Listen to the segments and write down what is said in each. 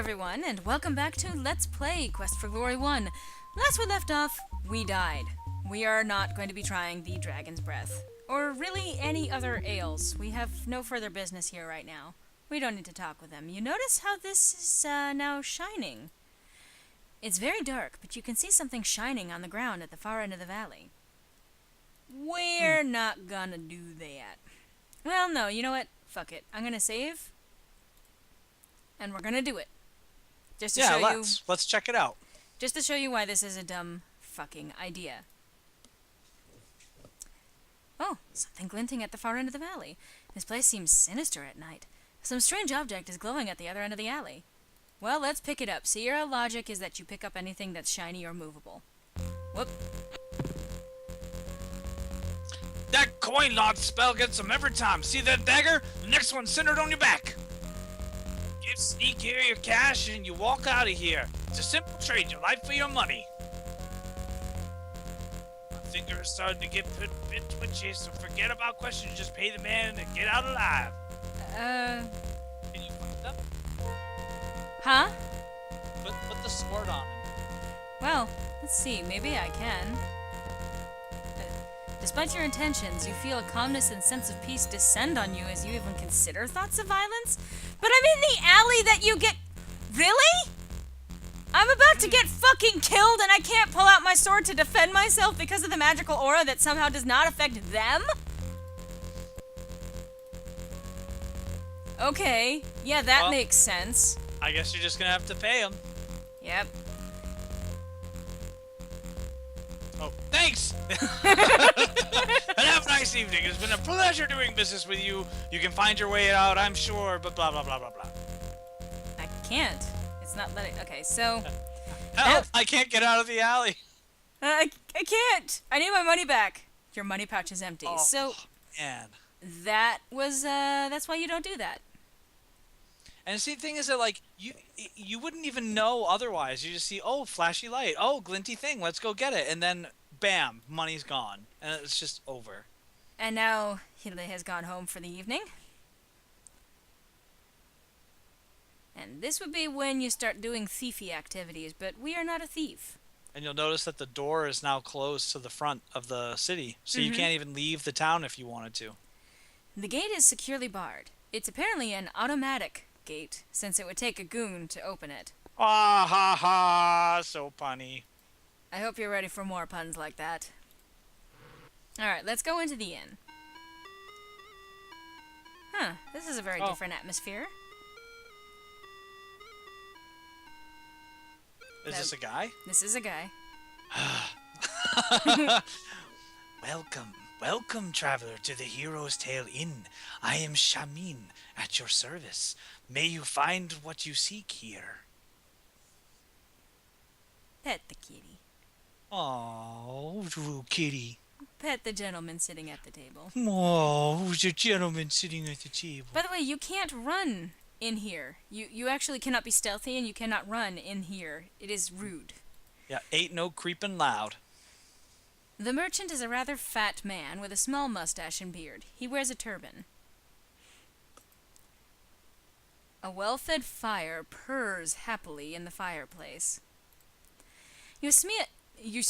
everyone, and welcome back to Let's Play Quest for Glory 1. Last we left off, we died. We are not going to be trying the Dragon's Breath, or really any other ales. We have no further business here right now. We don't need to talk with them. You notice how this is now shining? It's very dark, but you can see something shining on the ground at the far end of the valley. We're not gonna do that. Well, no, you know what? Fuck it. I'm gonna save, and we're gonna do it. Just to show you. Let's check it out. Just to show you why this is a dumb fucking idea. Oh, something glinting at the far end of the valley. This place seems sinister at night. Some strange object is glowing at the other end of the alley. Well, let's pick it up. See, your logic is that you pick up anything that's shiny or movable. Whoop. That coin lot spell gets them every time. See that dagger? The next one's centered on your back. Give Sneak here your cash and you walk out of here. It's a simple trade, your life for your money. My finger is starting to get a bit twitchy, so forget about questions. Just pay the man and get out alive. Can you put it up? Huh? Put the sword on him. Well, let's see. Maybe I can. Despite your intentions, you feel a calmness and sense of peace descend on you as you even consider thoughts of violence? But I'm in the alley that you get... Really? I'm about to get fucking killed and I can't pull out my sword to defend myself because of the magical aura that somehow does not affect them? Okay, yeah, that makes sense. I guess you're just gonna have to pay him. Yep. Oh, thanks! And have a nice evening. It's been a pleasure doing business with you. You can find your way out, I'm sure, but blah, blah, blah, blah, blah. I can't. It's not letting... Okay, so... Help! I can't get out of the alley. I can't! I need my money back. Your money pouch is empty. Oh, so... man. That was, that's why you don't do that. And see, the thing is that, like, you wouldn't even know otherwise. You just see, oh, flashy light. Oh, glinty thing. Let's go get it. And then, bam, money's gone. And it's just over. And now, Hille has gone home for the evening. And this would be when you start doing thiefy activities, but we are not a thief. And you'll notice that the door is now closed to the front of the city. So you can't even leave the town if you wanted to. The gate is securely barred. It's apparently an automatic gate, since it would take a goon to open it. Ah ha ha, so punny. I hope you're ready for more puns like that. Alright, let's go into the inn. Huh, this is a very different atmosphere. Is this a guy? This is a guy. Welcome, traveler, to the Hero's Tale Inn. I am Shamin, at your service. May you find what you seek here. Pet the kitty. Oh, kitty. Pet the gentleman sitting at the table. Oh, who's the gentleman sitting at the table? By the way, you can't run in here. You actually cannot be stealthy and you cannot run in here. It is rude. Yeah, ain't no creeping loud. The merchant is a rather fat man with a small mustache and beard. He wears a turban. A well-fed fire purrs happily in the fireplace. You smee a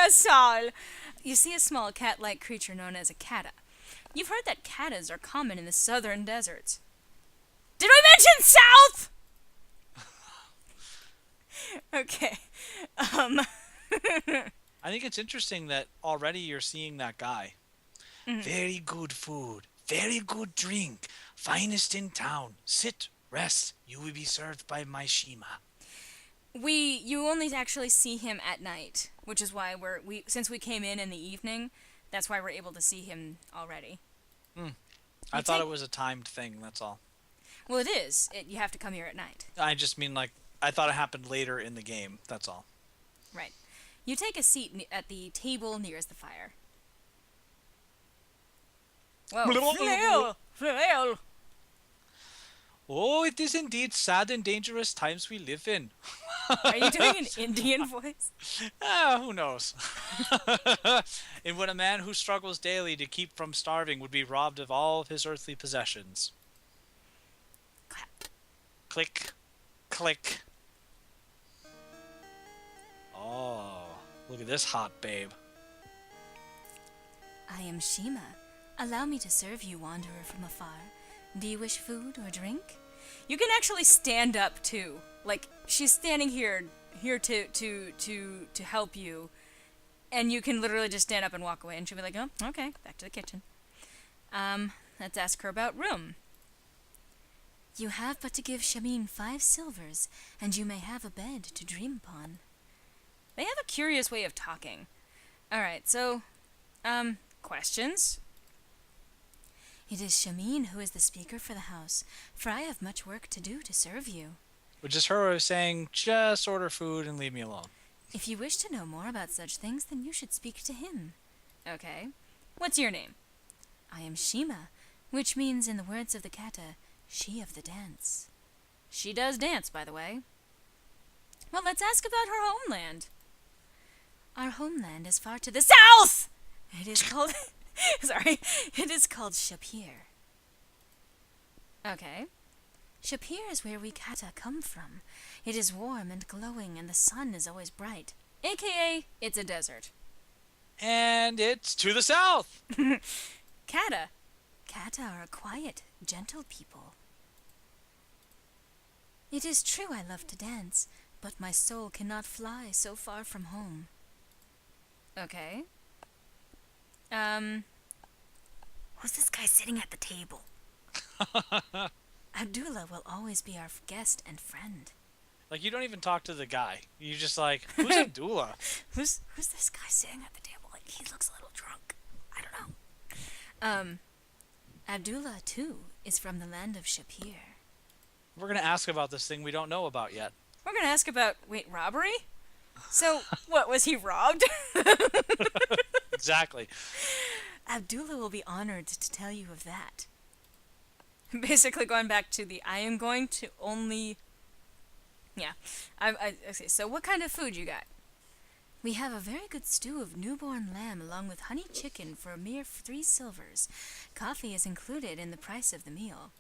soul. You see a small cat-like creature known as a cata. You've heard that catas are common in the southern deserts. Did we mention south? Okay. I think it's interesting that already you're seeing that guy. Very good food. Very good drink. Finest in town. Sit, rest. You will be served by my Shima. You only actually see him at night, which is why since we came in the evening, that's why we're able to see him already. I thought it was a timed thing, that's all. Well, it is. You have to come here at night. I just mean, like, I thought it happened later in the game, that's all. Right. You take a seat at the table nearest the fire. Whoa. Flail. Oh, it is indeed sad and dangerous times we live in. Are you doing an Indian voice? Who knows? And when a man who struggles daily to keep from starving would be robbed of all of his earthly possessions. Click. Click. Oh, look at this hot babe. I am Shima. Allow me to serve you, wanderer from afar. Do you wish food or drink? You can actually stand up too. Like she's standing here to help you, and you can literally just stand up and walk away, and she'll be like, "Oh, okay, back to the kitchen." Let's ask her about room. You have but to give Shamin 5 silvers, and you may have a bed to dream upon. They have a curious way of talking. Alright, so, questions? It is Shamin who is the speaker for the house, for I have much work to do to serve you. Which is her saying, just order food and leave me alone. If you wish to know more about such things, then you should speak to him. Okay. What's your name? I am Shima, which means, in the words of the kata, she of the dance. She does dance, by the way. Well, let's ask about her homeland. Our homeland is far to the south! It is called... Sorry. It is called Shapir. Okay. Shapir is where we kata come from. It is warm and glowing, and the sun is always bright. AKA, it's a desert. And it's to the south! Kata. Kata are a quiet, gentle people. It is true I love to dance, but my soul cannot fly so far from home. Okay. Who's this guy sitting at the table? Abdullah will always be our guest and friend. Like, you don't even talk to the guy. You just like, who's Abdullah? Who's this guy sitting at the table? Like, he looks a little drunk. I don't know. Abdullah, too, is from the land of Shapir. We're going to ask about this thing we don't know about yet. We're going to ask about, robbery? So, what, was he robbed? Exactly. Abdullah will be honored to tell you of that. Basically going back to the, I am going to only... Yeah. Okay, so what kind of food you got? We have a very good stew of newborn lamb along with honey chicken for a mere 3 silvers. Coffee is included in the price of the meal.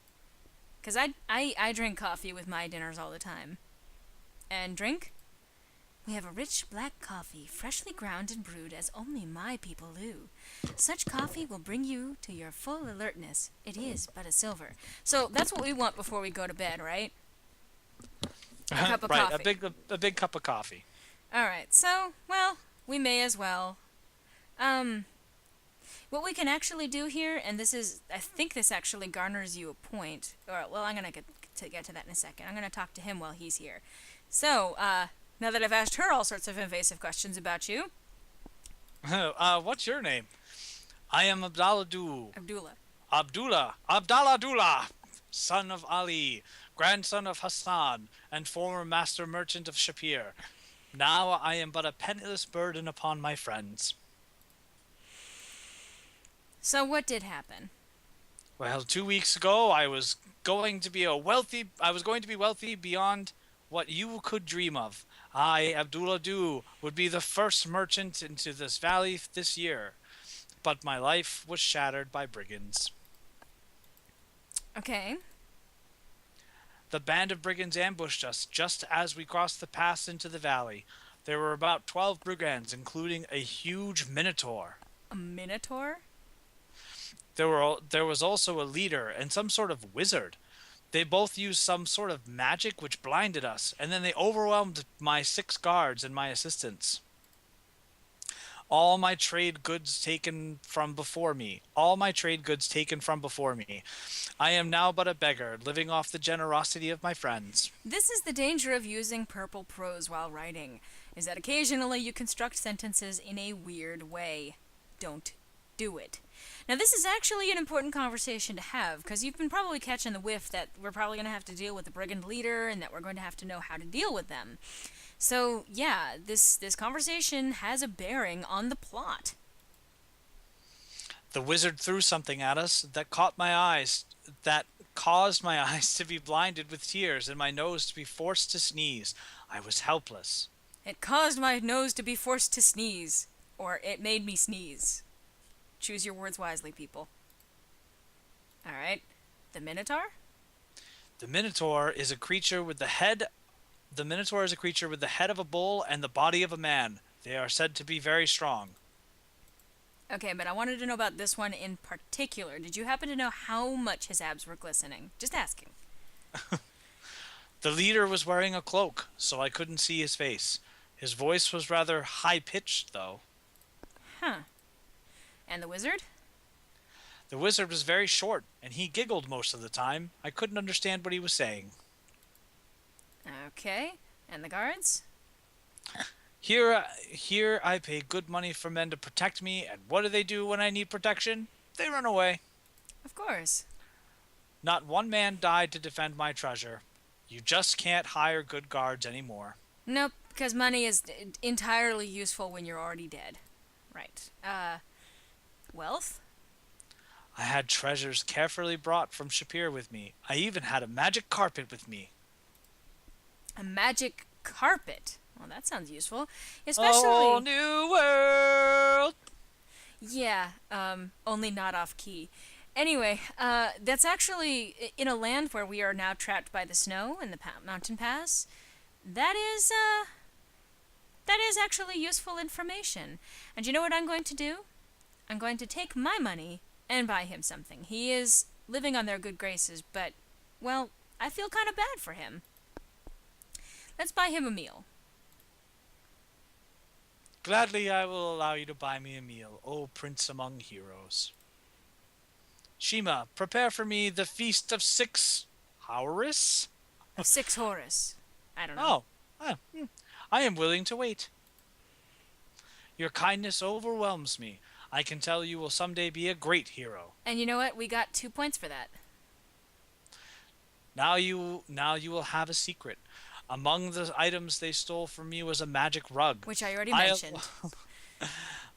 Because I drink coffee with my dinners all the time. And drink? We have a rich black coffee, freshly ground and brewed as only my people do. Such coffee will bring you to your full alertness. It is but a silver. So that's what we want before we go to bed, right? A cup of coffee. A big cup of coffee. Alright, so, well, we may as well. What we can actually do here, and this is, I think this actually garners you a point. Or, well, I'm going to get to that in a second. I'm going to talk to him while he's here. So, now that I've asked her all sorts of invasive questions about you. What's your name? I am Abdallah. Abdallah, son of Ali, grandson of Hassan, and former master merchant of Shapir. Now I am but a penniless burden upon my friends. So what did happen? Well, 2 weeks ago I was going to be wealthy beyond what you could dream of. I, Abdullah would be the first merchant into this valley this year, but my life was shattered by brigands. Okay. The band of brigands ambushed us just as we crossed the pass into the valley. There were about 12 brigands, including a huge minotaur. A minotaur? There was also a leader and some sort of wizard. They both used some sort of magic which blinded us, and then they overwhelmed my 6 guards and my assistants. All my trade goods taken from before me. I am now but a beggar, living off the generosity of my friends. This is the danger of using purple prose while writing, is that occasionally you construct sentences in a weird way. Don't do it. Now, this is actually an important conversation to have, because you've been probably catching the whiff that we're probably going to have to deal with the brigand leader, and that we're going to have to know how to deal with them. So, yeah, this conversation has a bearing on the plot. The wizard threw something at us that caused my eyes to be blinded with tears and my nose to be forced to sneeze. I was helpless. It caused my nose to be forced to sneeze. Or it made me sneeze. Choose your words wisely, people. Alright. The Minotaur? The Minotaur is a creature with the head. The Minotaur is a creature with the head of a bull and the body of a man. They are said to be very strong. Okay, but I wanted to know about this one in particular. Did you happen to know how much his abs were glistening? Just asking. The leader was wearing a cloak, so I couldn't see his face. His voice was rather high-pitched, though. Huh. And the wizard? The wizard was very short, and he giggled most of the time. I couldn't understand what he was saying. Okay. And the guards? Here I pay good money for men to protect me, and what do they do when I need protection? They run away. Of course. Not one man died to defend my treasure. You just can't hire good guards anymore. Nope, because money is entirely useful when you're already dead. Right. Wealth? I had treasures carefully brought from Shapir with me. I even had a magic carpet with me. A magic carpet? Well, that sounds useful. Especially... A whole new world! Yeah, only not off key. Anyway, that's actually in a land where we are now trapped by the snow and the mountain pass. That is actually useful information. And you know what I'm going to do? I'm going to take my money and buy him something. He is living on their good graces, but, well, I feel kind of bad for him. Let's buy him a meal. Gladly I will allow you to buy me a meal, O prince among heroes. Shima, prepare for me the feast of 6 Horus? 6 Horus. I don't know. I am willing to wait. Your kindness overwhelms me. I can tell you will someday be a great hero. And you know what? We got 2 points for that. Now you will have a secret. Among the items they stole from me was a magic rug. Which I already mentioned.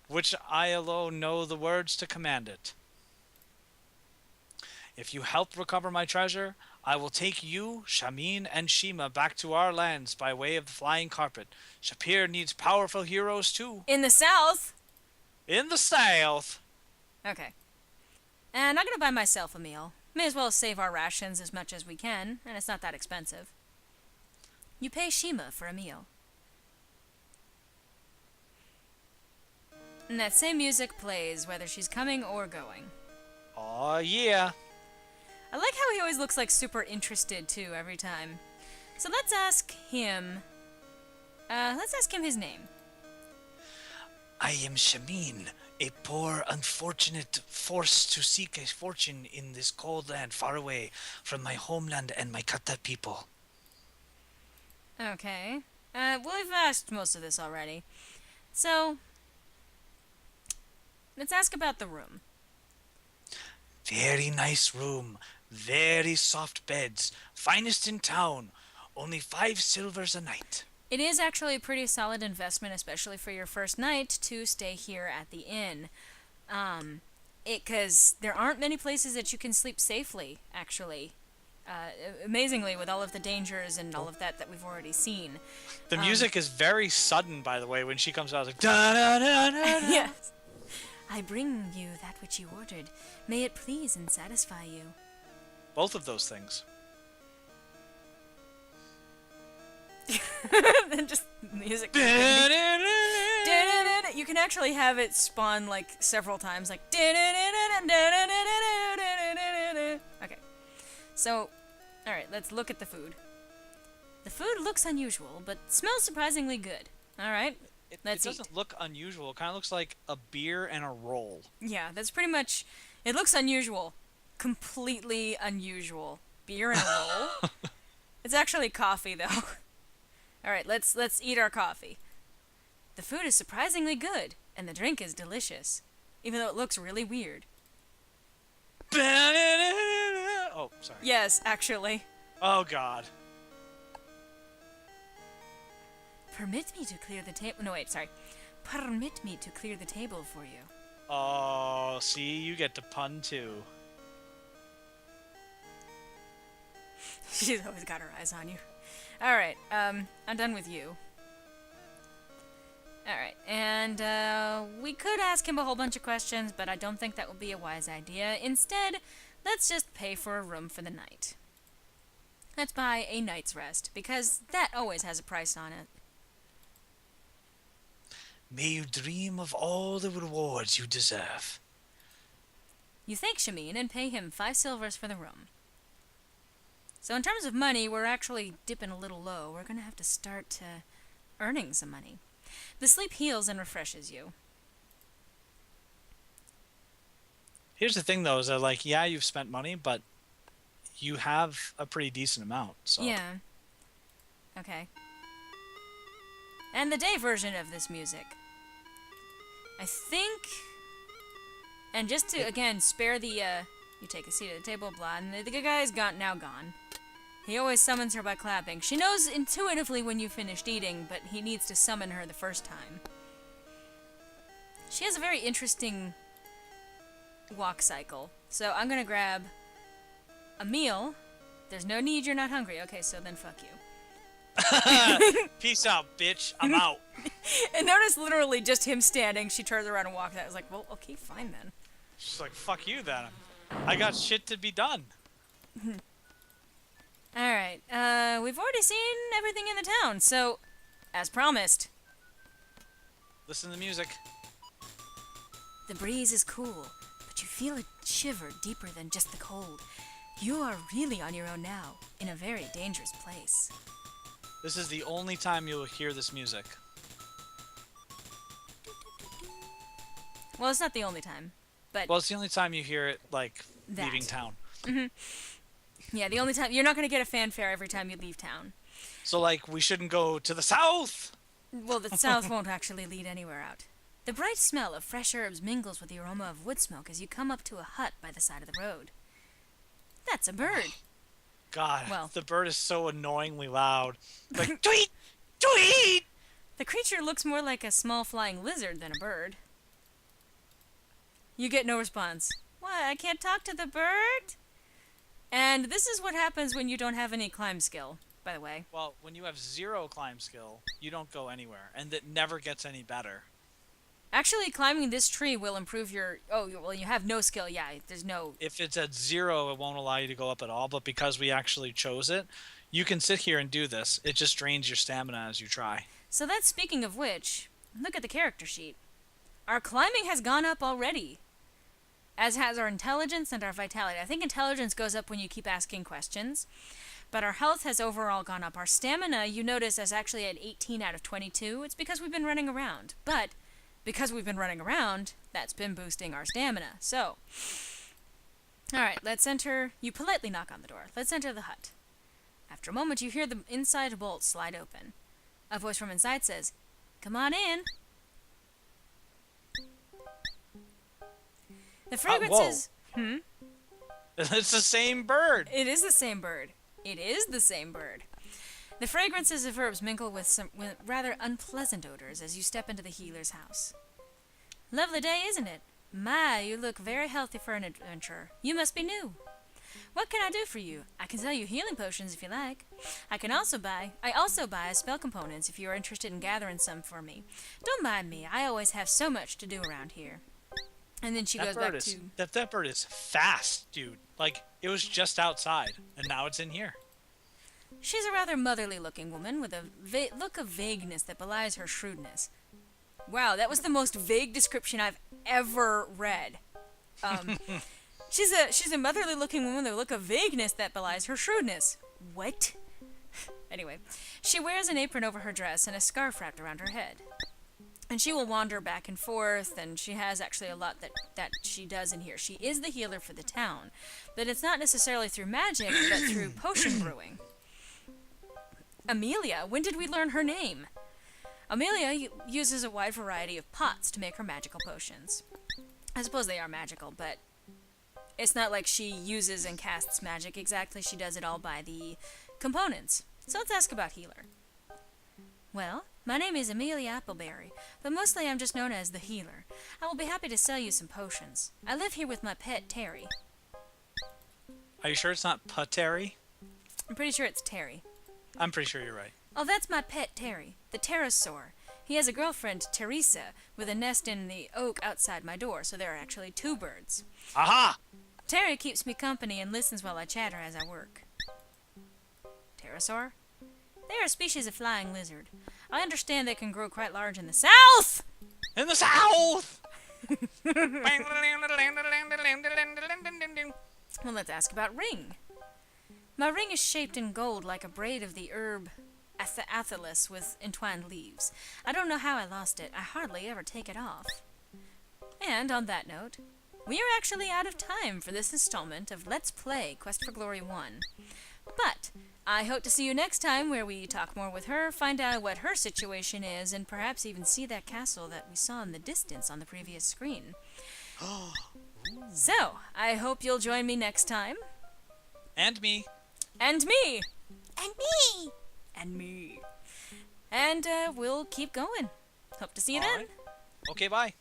Which I alone know the words to command it. If you help recover my treasure, I will take you, Shamin, and Shima back to our lands by way of the flying carpet. Shapir needs powerful heroes too. In the south? In the south. Okay. And I'm gonna buy myself a meal. May as well save our rations as much as we can, and it's not that expensive. You pay Shima for a meal. And that same music plays whether she's coming or going. Aw, yeah. I like how he always looks like super interested too every time. So let's ask him his name. I am Shamin, a poor, unfortunate forced to seek a fortune in this cold land far away from my homeland and my Kata people. Okay. Well, we've asked most of this already. So, let's ask about the room. Very nice room. Very soft beds. Finest in town. Only 5 silvers a night. It is actually a pretty solid investment, especially for your first night, to stay here at the inn. Because there aren't many places that you can sleep safely, actually. Amazingly, with all of the dangers and all of that we've already seen. The music is very sudden, by the way, when she comes out. Like, da, da, da, da, da. Yes. I bring you that which you ordered. May it please and satisfy you. Both of those things. Then just music. Da, da, da. You can actually have it spawn like several times, like. Okay. So, alright, let's look at the food. The food looks unusual, but smells surprisingly good. Alright, It let's doesn't eat. look unusual. It kind of looks like a beer and a roll. Yeah, that's pretty much... It looks unusual. Completely unusual. Beer and a roll? It's actually coffee, though. Alright, let's eat our coffee. The food is surprisingly good, and the drink is delicious. Even though it looks really weird. Oh, sorry. Yes, actually. Oh, God. Permit me to clear the table. No, wait, sorry. Permit me to clear the table for you. Oh, see, you get to pun too. She's always got her eyes on you. Alright, I'm done with you. Alright, and we could ask him a whole bunch of questions, but I don't think that would be a wise idea. Instead, let's just pay for a room for the night. Let's buy a night's rest, because that always has a price on it. May you dream of all the rewards you deserve. You thank Shamin and pay him 5 silvers for the room. So in terms of money, we're actually dipping a little low. We're going to have to start earning some money. The sleep heals and refreshes you. Here's the thing, though, is that, like, yeah, you've spent money, but you have a pretty decent amount, so... Yeah. Okay. And the day version of this music. I think... And just to, again, spare the, you take a seat at the table, blah, and the guy is now gone. He always summons her by clapping. She knows intuitively when you finished eating, but he needs to summon her the first time. She has a very interesting walk cycle. So I'm gonna grab a meal. There's no need, you're not hungry. Okay, so then fuck you. Peace out, bitch. I'm out. And notice literally just him standing. She turns around and walks out. I was like, well, okay, fine then. She's like, fuck you, then. I got shit to be done. Alright, we've already seen everything in the town, so, as promised. Listen to the music. The breeze is cool, but you feel a shiver deeper than just the cold. You are really on your own now, in a very dangerous place. This is the only time you'll hear this music. Well, it's not the only time, but... Well, it's the only time you hear it, like, That. leaving town. Yeah, the only time... You're not going to get a fanfare every time you leave town. So, like, we shouldn't go to the south! Well, the south won't actually lead anywhere out. The bright smell of fresh herbs mingles with the aroma of wood smoke as you come up to a hut by the side of the road. That's a bird. God, Well. the bird is so annoyingly loud. Like, tweet! Tweet! The creature looks more like a small flying lizard than a bird. You get no response. What? I can't talk to the bird? And this is what happens when you don't have any climb skill, by the way. Well, when you have 0 climb skill, you don't go anywhere, and it never gets any better. Actually, climbing this tree will improve your... Oh, well, you have no skill. Yeah, there's no... If it's at 0, it won't allow you to go up at all, but because we actually chose it, you can sit here and do this. It just drains your stamina as you try. So that's speaking of which, look at the character sheet. Our climbing has gone up already. As has our intelligence and our vitality. I think intelligence goes up when you keep asking questions. But our health has overall gone up. Our stamina, you notice, is actually at 18 out of 22. It's because we've been running around. But because we've been running around, that's been boosting our stamina. So, alright, let's enter. You politely knock on the door. Let's enter the hut. After a moment, you hear the inside bolt slide open. A voice from inside says, "Come on in." The fragrances... It's the same bird! It is the same bird. It is the same bird. The fragrances of herbs mingle with rather unpleasant odors as you step into the healer's house. Lovely day, isn't it? My, you look very healthy for an adventurer. You must be new. What can I do for you? I can sell you healing potions if you like. I also buy spell components if you are interested in gathering some for me. Don't mind me. I always have so much to do around here. And then she goes back to... That bird is fast, dude. Like, it was just outside, and now it's in here. She's a rather motherly-looking woman with a look of vagueness that belies her shrewdness. Wow, that was the most vague description I've ever read. She's a motherly-looking woman with a look of vagueness that belies her shrewdness. What? Anyway, she wears an apron over her dress and a scarf wrapped around her head. And she will wander back and forth, and she has actually a lot that she does in here. She is the healer for the town, but it's not necessarily through magic, but through potion brewing. Amelia, when did we learn her name? Amelia uses a wide variety of pots to make her magical potions. I suppose they are magical, but it's not like she uses and casts magic exactly. She does it all by the components. So let's ask about healer. Well, my name is Amelia Appleberry, but mostly I'm just known as the healer. I will be happy to sell you some potions. I live here with my pet, Terry. Are you sure it's not Terry? I'm pretty sure it's Terry. I'm pretty sure you're right. Oh, that's my pet, Terry, the pterosaur. He has a girlfriend, Teresa, with a nest in the oak outside my door, so there are actually 2 birds. Aha! Terry keeps me company and listens while I chatter as I work. pterosaur. They are a species of flying lizard. I understand they can grow quite large in the south! In the south! Well, let's ask about ring. My ring is shaped in gold like a braid of the herb athelis with entwined leaves. I don't know how I lost it. I hardly ever take it off. And on that note, we are actually out of time for this installment of Let's Play Quest for Glory 1. But I hope to see you next time where we talk more with her, find out what her situation is, and perhaps even see that castle that we saw in the distance on the previous screen. So, I hope you'll join me next time. And me. And me. And me! And me. And we'll keep going. Hope to see you All then. right. Okay, bye.